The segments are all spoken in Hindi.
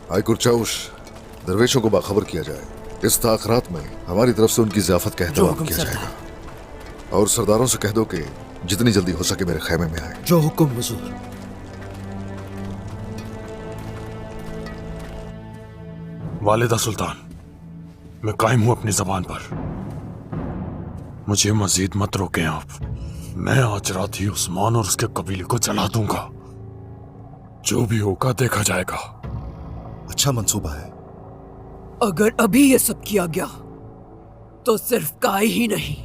आयकुर चाउश, दरवेशों को बाखबर किया जाए। इस ताखरात में हमारी तरफ से उनकी ज़ियाफत का एहतराम किया जाएगा। और सरदारों से कह दो कि जितनी जल्दी हो सके मेरे खैमे में आए। जो हुक्म हुजूर। वालिदा सुल्तान, मैं कायम हूं अपनी जबान पर। मुझे मजीद मत रोकें आप। मैं आज रात ही उस्मान और उसके कबीले को जला दूंगा। जो भी होगा देखा जाएगा। अच्छा मंसूबा है। अगर अभी ये सब किया गया तो सिर्फ काय ही नहीं,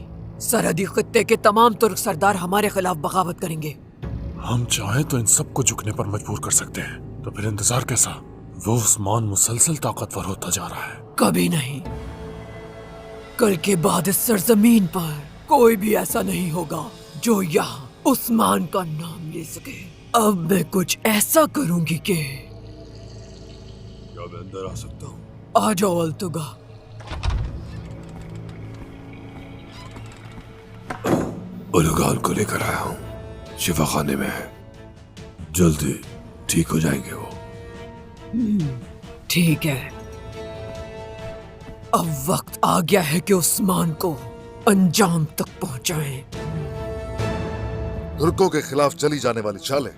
सरहदी खित्ते के तमाम तुर्क सरदार हमारे खिलाफ बगावत करेंगे। हम चाहे तो इन सबको झुकने पर मजबूर कर सकते हैं, तो फिर इंतजार कैसा? वो उस्मान मुसलसल ताकतवर होता जा रहा है। कभी नहीं। कल के बाद इस सरजमीन पर कोई भी ऐसा नहीं होगा जो यहाँ उस्मान का नाम ले सके। अब मैं कुछ ऐसा करूंगी कि क्या मैं अंदर आ सकता हूँ? आ जाओ अल्तुगा। उलगाल को लेकर आया हूँ, शिफाखाने में है। जल्दी ठीक हो जाएंगे वो। ठीक है। अब वक्त आ गया है कि उस्मान को अंजाम तक पहुंचाएं। तुर्कों के खिलाफ चली जाने वाली चालें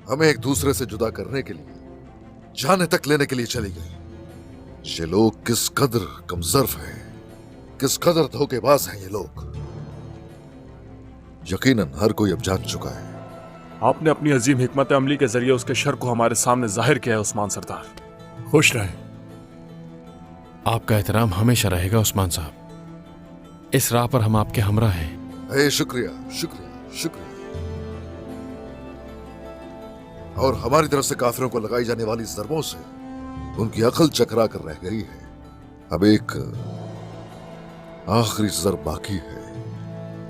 हमें एक दूसरे से जुदा करने के लिए, जाने तक लेने के लिए चली गई। ये लोग किस कदर कमजोर हैं, किस कदर धोखेबाज हैं ये लोग, यकीनन हर कोई अब जान चुका है। आपने अपनी अजीम हिकमत अमली के जरिए उसके शर को हमारे सामने जाहिर किया है उस्मान सरदार। खुश रहें। आपका एहतराम हमेशा रहेगा उस्मान साहब। इस राह पर हम आपके हमरा हैं। शुक्रिया शुक्रिया शुक्रिया। और हमारी तरफ से काफिरों को लगाई जाने वाली ज़रबों से उनकी अकल चकरा कर रह गई है। अब एक आखिरी ज़रब बाकी है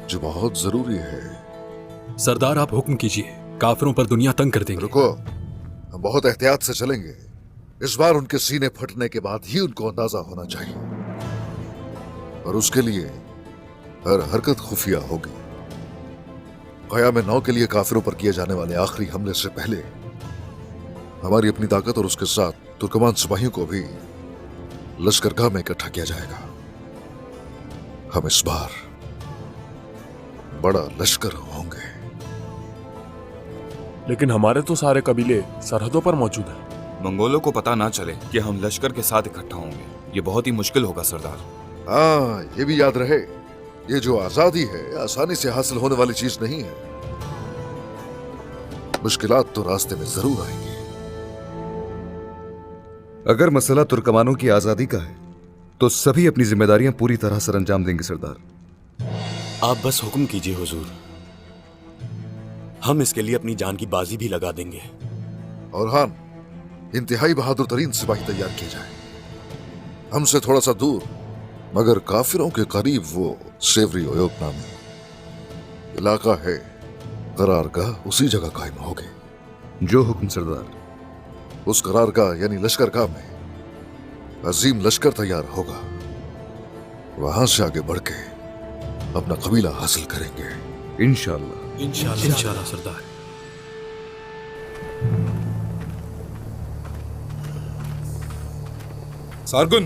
जो बहुत जरूरी है। सरदार आप हुक्म कीजिए, काफिरों पर दुनिया तंग कर देंगे। रुको, हम बहुत एहतियात से चलेंगे। इस बार उनके सीने फटने के बाद ही उनको अंदाजा होना चाहिए, और उसके लिए हर हरकत खुफिया होगी। क़याम नौ के लिए काफिरों पर किए जाने वाले आखिरी हमले से पहले हमारी अपनी ताकत और उसके साथ तुर्कमान सिपाहियों को भी लश्करगाह में इकट्ठा किया जाएगा। हम इस बार बड़ा लश्कर होंगे। लेकिन हमारे तो सारे कबीले सरहदों पर मौजूद हैं। मंगोलों को पता ना चले कि हम लश्कर के साथ इकट्ठा होंगे। ये बहुत ही मुश्किल होगा सरदार। हाँ, ये भी याद रहे, ये जो आजादी है आसानी से हासिल होने वाली चीज नहीं है। मुश्किलात तो रास्ते में जरूर आएंगी। अगर मसला तुर्कमानों की आजादी का है तो सभी अपनी जिम्मेदारियां पूरी तरह सर अंजाम देंगे सरदार। आप बस हुक्म कीजिए हुजूर, हम इसके लिए अपनी जान की बाजी भी लगा देंगे। और हाँ, इंतहाई बहादुर तरीन सिपाही तैयार किए जाए। हमसे थोड़ा सा दूर मगर काफिरों के करीब वो सेवरी ओयोग नामी इलाका है, करारगाह उसी जगह कायम होगी। जो हुक्म सरदार। उस करारगाह यानी लश्करगाह में अजीम लश्कर तैयार होगा। वहां से आगे बढ़ के अपना कबीला हासिल करेंगे इंशाअल्लाह। इंशाअल्लाह सरदार। सारगुन,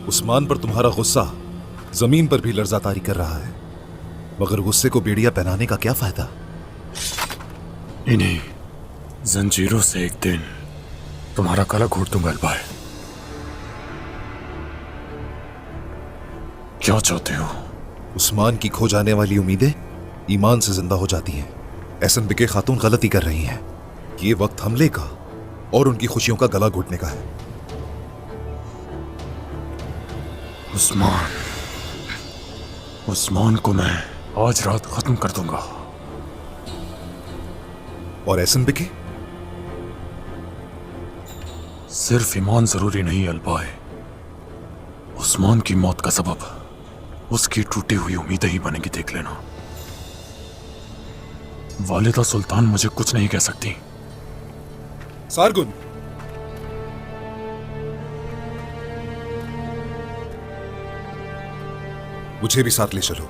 उस्मान पर तुम्हारा गुस्सा जमीन पर भी लर्जातारी कर रहा है, मगर गुस्से को बेड़िया पहनाने का क्या फायदा? इन्हीं जंजीरों से एक दिन तुम्हारा गला घोट दूंगा अल्बाय। क्या चाहते हो? उस्मान की खो जाने वाली उम्मीदें ईमान से जिंदा हो जाती हैं। एसएनबीके खातून गलती कर रही हैं। ये वक्त हमले का और उनकी खुशियों का गला घोटने का है। उस्मान को मैं आज रात खत्म कर दूंगा। और एसएनबीके? सिर्फ ईमान जरूरी नहीं अल्बाय, उस्मान की मौत का सबब उसकी टूटी हुई उम्मीदें ही बनेगी, देख लेना। वालिदा सुल्तान मुझे कुछ नहीं कह सकती। सारगुन, मुझे भी साथ ले चलो,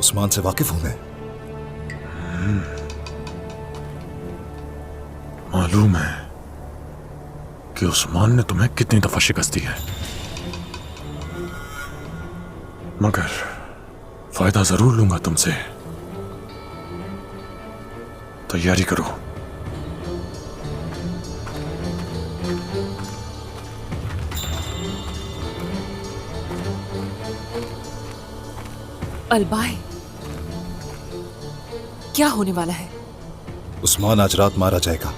उस्मान से वाकिफ हूं मैं। मालूम है कि उस्मान ने तुम्हें कितनी दफा शिकस्त दी है, मगर फायदा जरूर लूंगा तुमसे। तैयारी करो। अलबाई, क्या होने वाला है? उस्मान आज रात मारा जाएगा।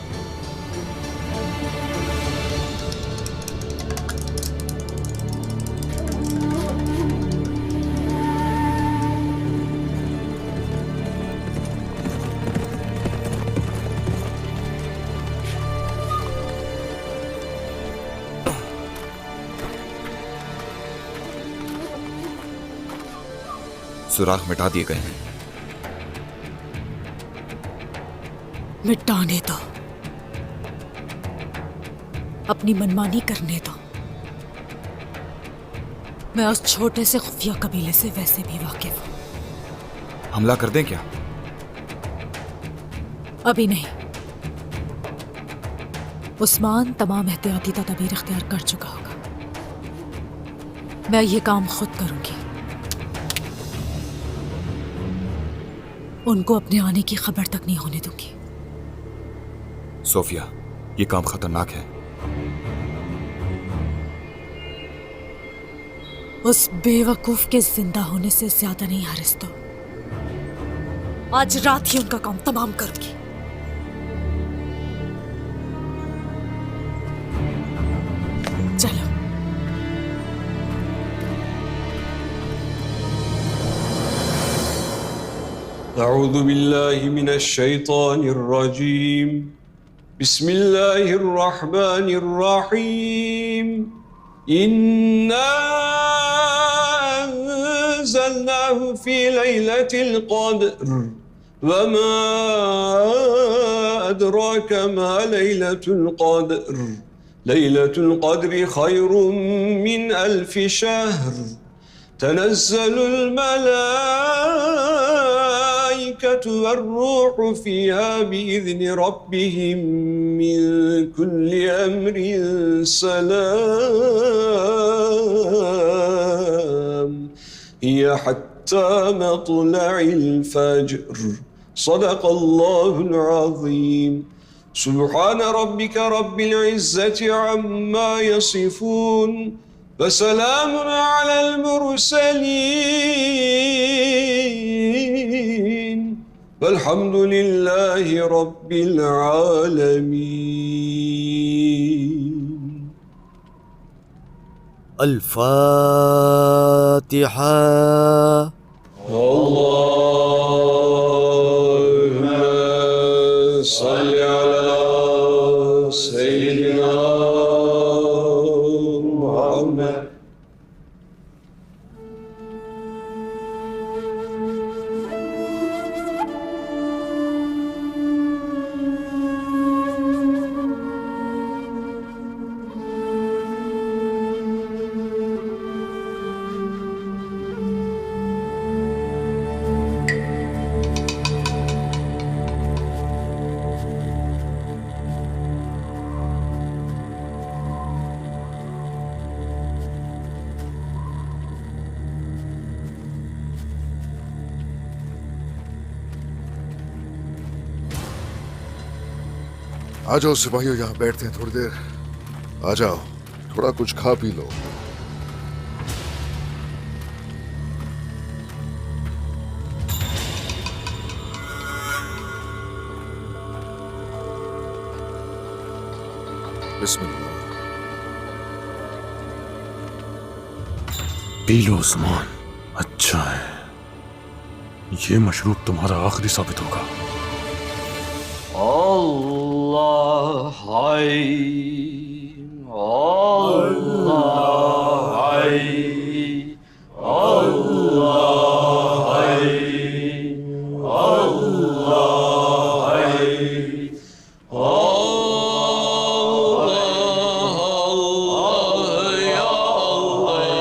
सुराख मिटा दिए गए हैं। मिटाने दो, अपनी मनमानी करने दो। मैं उस छोटे से खुफिया कबीले से वैसे भी वाकिफ हूं। हमला कर दें क्या? अभी नहीं। उस्मान तमाम एहतियाती तदबीर इख्तियार कर चुका होगा। मैं ये काम खुद करूंगी। उनको अपने आने की खबर तक नहीं होने दूंगी। सोफिया, ये काम खतरनाक है। उस बेवकूफ के जिंदा होने से ज्यादा नहीं हारिस। तो आज रात ही उनका काम तमाम करूंगी। चलो। अऊज़ु बिल्लाहि मिनश शैतानिर रजीम। बिस्मिल्लाहिर रहमानिर रहीम। इन्ना अंज़लनाहु फी लैलतिल क़द्र वमा अदराका मा लैलतुल क़द्र। लैलतुल क़द्रि खैरुम मिन अल्फि शहर। तनज़्ज़लुल मलाइकतु वर्रूह फ़ीहा बिइज़्नि रब्बिहिम मिन कुल्लि अम्रिन सलाम हिय हत्ता मत्लइल फ़ज्र। सदक़ल्लाहुल अज़ीम। सुब्हान रब्बिका रब्बिल इज़्ज़ति अम्मा यसिफ़ून वसलाम अलल मुरसलीन वल्हम्दुलिल्लाहि रब्बिल आलमीन। अल-फातिहा। अल्लाहुम्मा सल्लि अला सय्यिदिना मुहम्मद। आ जाओ सिपाहियों, यहाँ बैठते हैं थोड़ी देर। आ जाओ, थोड़ा कुछ खा पी लो। बिस्मिल्लाह। पी लो उस्मान, अच्छा है। ये मशरूब तुम्हारा आखिरी साबित होगा। अल्लाह हाय, अल्लाह हाय, अल्लाह हाय, अल्लाह हाय, अल्लाह या अल्लाह,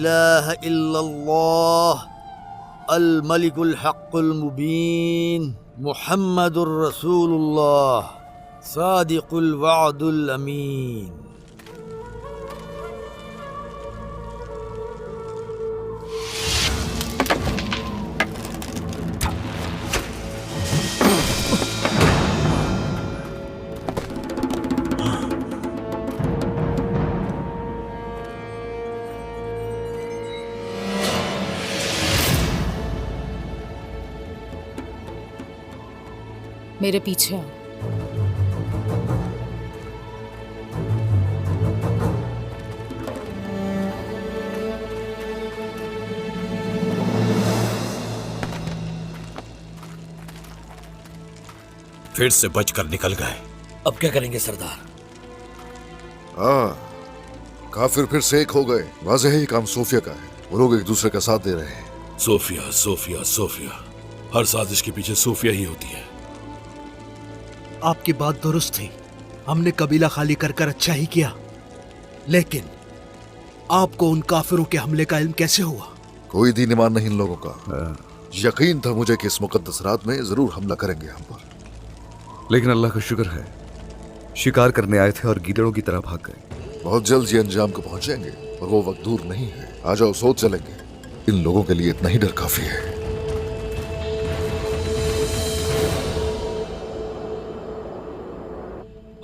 इलाहा इल्लल्लाह अल मलिकुल हक़्क़ुल मुबीन मुहम्मदुर रसूलुल्लाह सादिकुल वअदुल अमीन। मेरे पीछे आओ। फिर से बचकर निकल गए। अब क्या करेंगे सरदार? हाँ, काफिर फिर से एक हो गए। वाज़ेह है ये काम सोफिया का है। वो लोग एक दूसरे का साथ दे रहे हैं। सोफिया सोफिया सोफिया, हर साजिश के पीछे सोफिया ही होती है। आपकी बात दुरुस्त थी, हमने कबीला खाली कर कर अच्छा ही किया, लेकिन आपको उन काफिरों के हमले का इल्म कैसे हुआ? कोई दीन ईमान नहीं इन लोगों का। यकीन था मुझे कि इस मुकद्दस रात में जरूर हमला करेंगे हम पर। लेकिन अल्लाह का शुक्र है, शिकार करने आए थे और गीदड़ों की तरह भाग गए। बहुत जल्द ये अंजाम को पहुंचेंगे और वो वक्त दूर नहीं है। आ जाओ, सोच चलेंगे। इन लोगों के लिए इतना ही डर काफी है।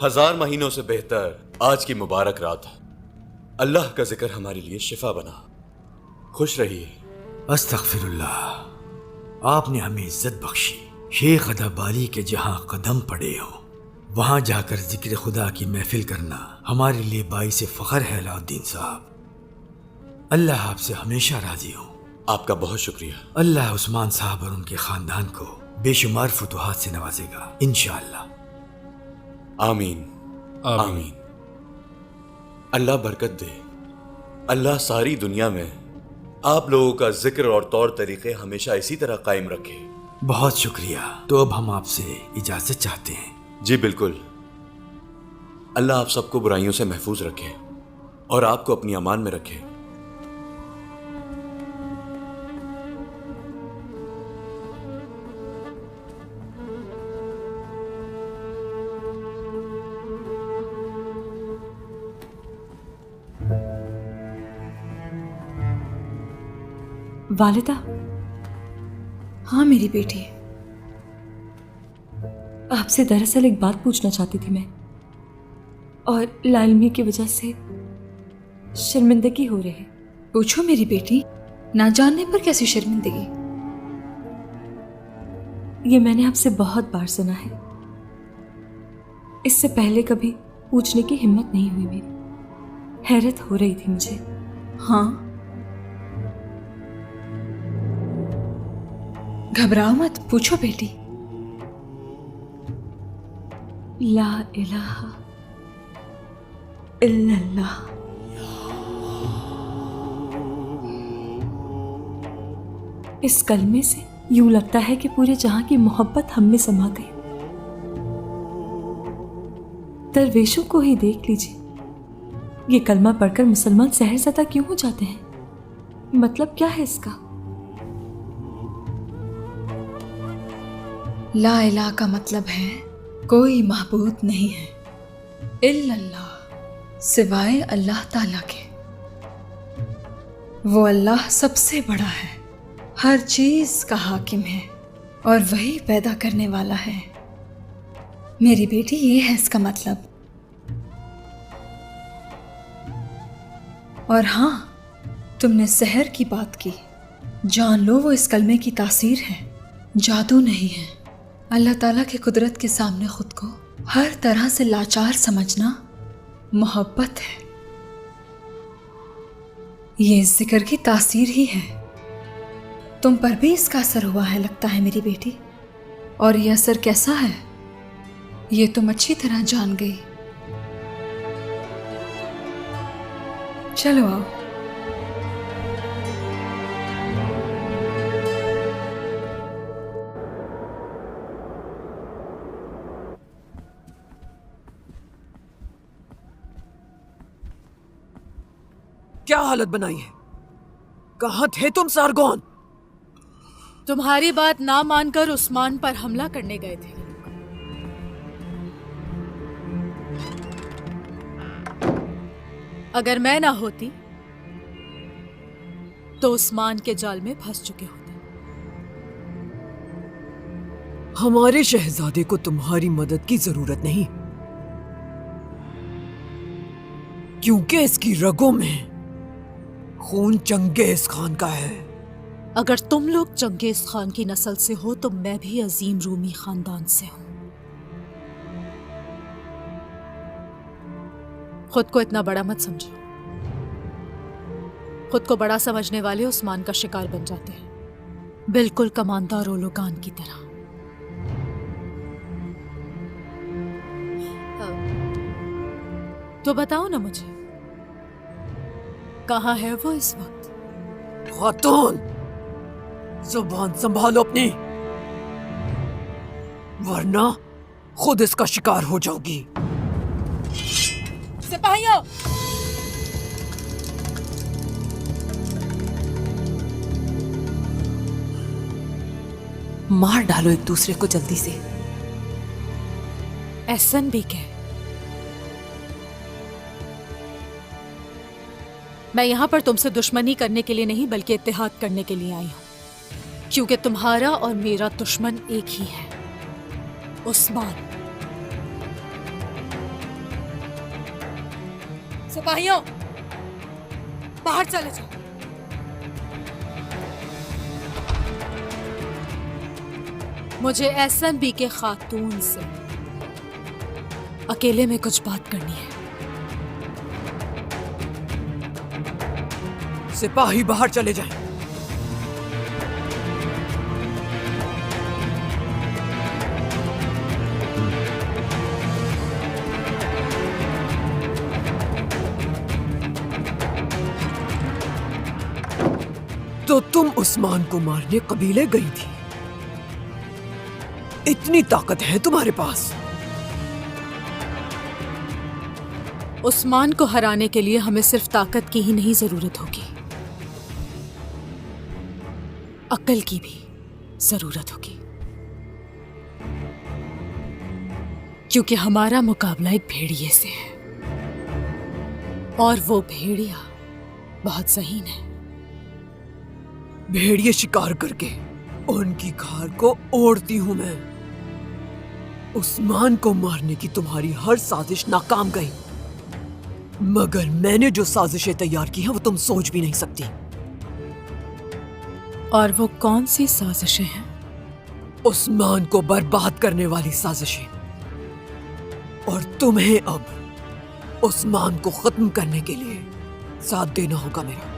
हजार महीनों से बेहतर आज की मुबारक रात। अल्लाह का जिक्र हमारे लिए शिफा बना। खुश रहिए। अस्तगफिरुल्लाह। आपने हमें इज्जत बख्शी। शेख अदाबाली के जहां कदम पड़े हो वहां जाकर जिक्र खुदा की महफिल करना हमारे लिए बाइस फख्र है अलाउद्दीन साहब। अल्लाह आपसे हमेशा राजी हो। आपका बहुत शुक्रिया। अल्लाह उस्मान साहब और उनके खानदान को बेशुमार फतुहात से नवाजेगा इंशाअल्लाह। आमीन आमीन। अल्लाह बरकत दे। अल्लाह सारी दुनिया में आप लोगों का जिक्र और तौर तरीके हमेशा इसी तरह कायम रखे। बहुत शुक्रिया। तो अब हम आपसे इजाजत चाहते हैं। जी बिल्कुल। अल्लाह आप सबको बुराइयों से महफूज रखे और आपको अपनी अमान में रखे। वालिदा। हाँ मेरी बेटी, आपसे दरअसल एक बात पूछना चाहती थी मैं, और लाइल्मी की वजह से शर्मिंदगी हो रही है। पूछो मेरी बेटी, ना जानने पर कैसी शर्मिंदगी? ये मैंने आपसे बहुत बार सुना है, इससे पहले कभी पूछने की हिम्मत नहीं हुई मेरी। हैरत हो रही थी मुझे। हाँ, घबराओ मत, पूछो बेटी। ला इलाहा इल्लल्लाह। इस कलमे से यूं लगता है कि पूरे जहां की मोहब्बत हम में समा गई। दरवेशों को ही देख लीजिए, ये कलमा पढ़कर मुसलमान सहरज़दा क्यों हो जाते हैं? मतलब क्या है इसका? ला इलाहा का मतलब है कोई महबूद नहीं है इल्लल्लाह, सिवाय अल्लाह ताला के। वो अल्लाह सबसे बड़ा है, हर चीज का हाकिम है और वही पैदा करने वाला है। मेरी बेटी, ये है इसका मतलब। और हाँ, तुमने सहर की बात की, जान लो वो इस कलमे की तासीर है, जादू नहीं है। अल्लाह ताला की कुदरत के सामने खुद को हर तरह से लाचार समझना मोहब्बत है। ये जिक्र की तासीर ही है। तुम पर भी इसका असर हुआ है लगता है मेरी बेटी, और ये असर कैसा है ये तुम अच्छी तरह जान गई। चलो आओ। क्या हालत बनाई है? कहाँ थे तुम सारगोन? तुम्हारी बात ना मानकर उस्मान पर हमला करने गए थे। अगर मैं ना होती तो उस्मान के जाल में फंस चुके होते। हमारे शहजादे को तुम्हारी मदद की जरूरत नहीं, क्योंकि इसकी रगों में खून चंगेज खान का है। अगर तुम लोग चंगेज खान की नस्ल से हो तो मैं भी अजीम रूमी खानदान से हूं। खुद को इतना बड़ा मत समझो। खुद को बड़ा समझने वाले उस्मान का शिकार बन जाते हैं, बिल्कुल कमांडर ओलोगान की तरह। तो बताओ ना मुझे, कहाँ है वो इस वक्त? खातून, जुबान संभालो अपनी, वरना खुद इसका शिकार हो जाओगी। सिपाहियों, मार डालो एक दूसरे को जल्दी से। एहसन भी कह, मैं यहां पर तुमसे दुश्मनी करने के लिए नहीं बल्कि इत्तेहाद करने के लिए आई हूं, क्योंकि तुम्हारा और मेरा दुश्मन एक ही है, उस्मान। सिपाहियों, बाहर चले जाओ। मुझे एहसन बी के खातून से अकेले में कुछ बात करनी है। सिपाही बाहर चले जाएं। तो तुम उस्मान को मारने कबीले गई थी? इतनी ताकत है तुम्हारे पास? उस्मान को हराने के लिए हमें सिर्फ ताकत की ही नहीं जरूरत होगी, अक्ल की भी जरूरत होगी, क्योंकि हमारा मुकाबला एक भेड़िए से है और वो भेड़िया बहुत ज़हीन है। भेड़िए शिकार करके उनकी खाल को ओढ़ती हूं मैं। उस्मान को मारने की तुम्हारी हर साजिश नाकाम गई, मगर मैंने जो साजिशें तैयार की हैं वो तुम सोच भी नहीं सकती। और वो कौन सी साजिशें हैं? उस्मान को बर्बाद करने वाली साजिशें। और तुम्हें अब उस्मान को खत्म करने के लिए साथ देना होगा मेरा।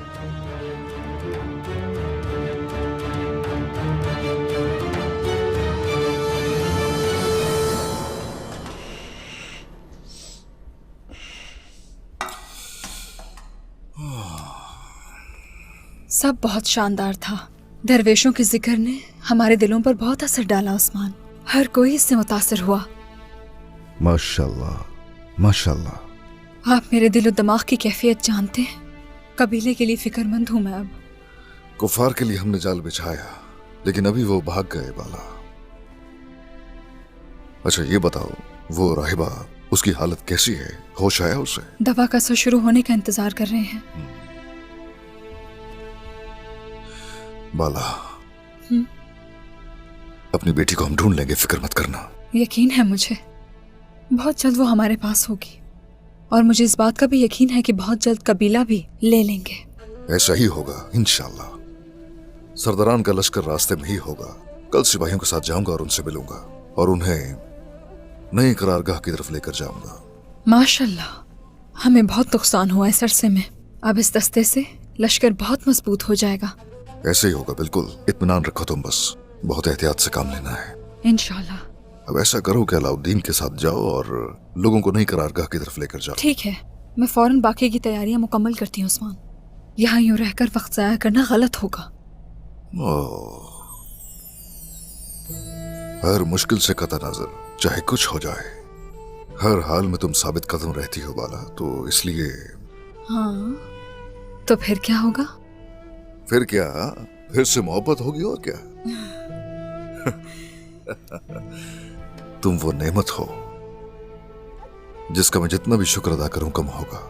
सब बहुत शानदार था। दरवेशों के जिक्र ने हमारे दिलों पर बहुत असर डाला उस्मान। हर कोई इससे मुतासिर हुआ। माशाल्लाह माशाल्लाह। आप मेरे दिलो दिमाग की कैफियत जानते हैं। कबीले के लिए फिक्रमंद हूँ मैं अब। कुफार के लिए हमने जाल बिछाया, लेकिन अभी वो भाग गए बाला। अच्छा ये बताओ, वो राहिबा, उसकी हालत कैसी है? होश आया उसे? दवा का असर शुरू होने का इंतजार कर रहे हैं। बाला, अपनी बेटी को हम ढूंढ लेंगे, फिक्र मत करना। यकीन है मुझे, बहुत जल्द वो हमारे पास होगी। और मुझे इस बात का भी यकीन है कि बहुत जल्द कबीला भी ले लेंगे। ऐसा ही होगा इंशाल्लाह। सरदारान का लश्कर रास्ते में ही होगा। कल सिपाहियों के साथ जाऊंगा और उनसे मिलूंगा और उन्हें नई करारगाह की तरफ लेकर जाऊंगा। माशाल्लाह, हमें बहुत नुकसान हुआ इस अरसे में। अब इस दस्ते से लश्कर बहुत मजबूत हो जाएगा। ऐसे ही होगा, बिल्कुल इत्मीनान रखो तुम, बस बहुत एहतियात से काम लेना है इंशाल्लाह। अब ऐसा करो कि अलाउद्दीन के साथ जाओ और लोगों को नई करारगाह की तरफ लेकर जाओ। ठीक है, मैं फौरन बाकी की तैयारियां मुकम्मल करती हूँ उस्मान। यहाँ यूं रहकर वक्त जाया करना गलत होगा। हर मुश्किल से कता नजर, चाहे कुछ हो जाए, हर हाल में तुम साबित कदम रहती हो बाला, तो इसलिए। हाँ, तो फिर क्या होगा? फिर क्या, फिर से मोहब्बत होगी और क्या। तुम वो नेमत हो जिसका मैं जितना भी शुक्र अदा करूं कम होगा।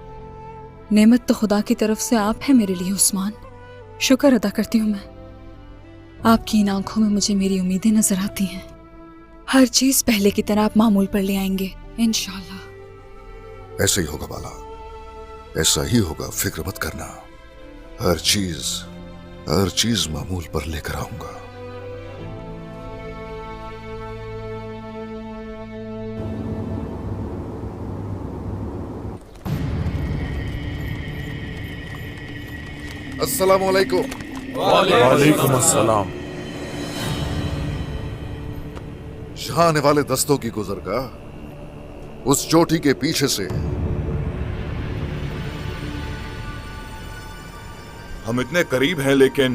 नेमत तो खुदा की तरफ से आप है मेरे लिए उस्मान, शुक्र अदा करती हूँ मैं। आपकी इन आंखों में मुझे मेरी उम्मीदें नजर आती हैं। हर चीज पहले की तरह आप मामूल पर ले आएंगे इंशाल्लाह। ऐसा ही होगा बाला, ऐसा ही होगा, फिक्र मत करना। हर चीज मामूल पर लेकर आऊंगा। अस्सलाम वालेकुम। वालेकुम अस्सलाम। शाह आने वाले दस्तों की गुजरगाह उस चोटी के पीछे से। हम इतने करीब हैं, लेकिन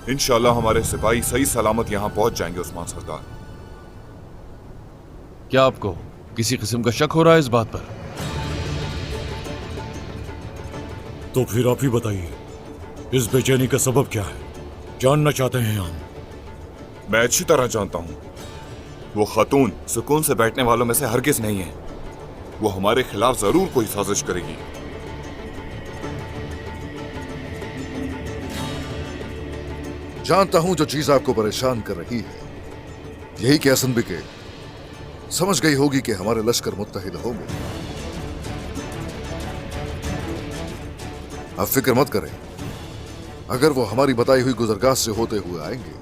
इंशाल्लाह हमारे सिपाही सही सलामत यहां पहुंच जाएंगे उस्मान सरदार। क्या आपको किसी किस्म का शक हो रहा है इस बात पर? तो फिर आप ही बताइए, इस बेचैनी का सबब क्या है? जानना चाहते हैं हम। मैं अच्छी तरह जानता हूं, वो खातून सुकून से बैठने वालों में से हरगिज नहीं है। वो हमारे खिलाफ जरूर कोई साजिश करेगी। जानता हूं जो चीज आपको परेशान कर रही है, यही कि हसन बिके समझ गई होगी कि हमारे लश्कर मुत्तहिद होंगे। अब फिक्र मत करें, अगर वो हमारी बताई हुई गुजरगाह से होते हुए आएंगे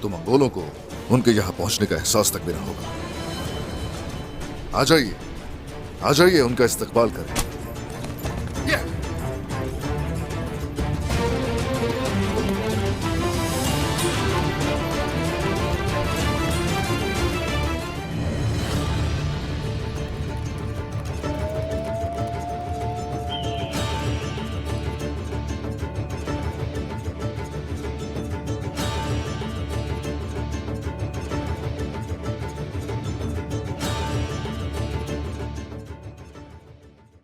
तो मंगोलों को उनके यहां पहुंचने का एहसास तक भी ना होगा। आ जाइए, उनका इस्तकबाल करें।